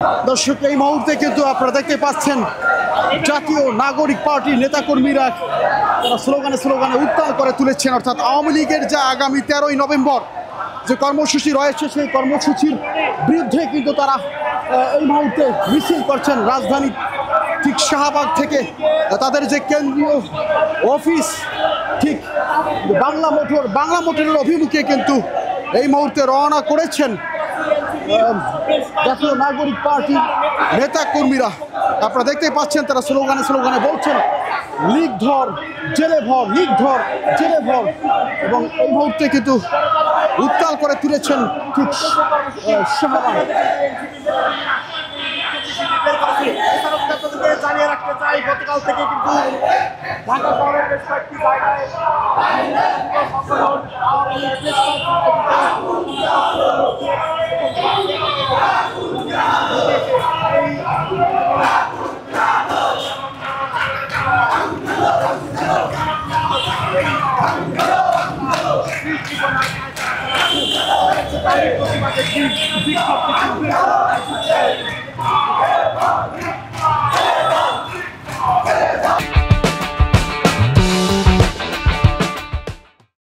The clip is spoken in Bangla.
দর্শক, এই মুহূর্তে কিন্তু আপনারা দেখতে পাচ্ছেন জাতীয় নাগরিক পার্টির নেতাকর্মীরা স্লোগানে উত্তাল করে তুলেছেন। অর্থাৎ আওয়ামী লীগের যা আগামী 13ই নভেম্বর যে কর্মসূচি রয়েছে, সেই কর্মসূচির বিরুদ্ধে কিন্তু তারা এই মুহূর্তে মিছিল করছেন রাজধানী ঠিক শাহবাগ থেকে। তাদের যে কেন্দ্রীয় অফিস ঠিক বাংলা মোটরের অভিমুখে কিন্তু এই মুহূর্তে রওনা করেছেন জাতীয় নাগরিক পার্টির নেতা কর্মীরা। আপনারা দেখতেই পাচ্ছেন তারা স্লোগানে বলছেন লীগ ধর জেলে ভর, লীগ ধর জেলে ভর। এবং এই মুহূর্তে কিন্তু উত্তাল করে তুলেছেন ঠিক শাহবাগ। জানিয়ে রাখতে চাই, গতকাল থেকে কিন্তু ঢাকা শহরের বেশ কয়েকটি জায়গায় বিক্ষোভ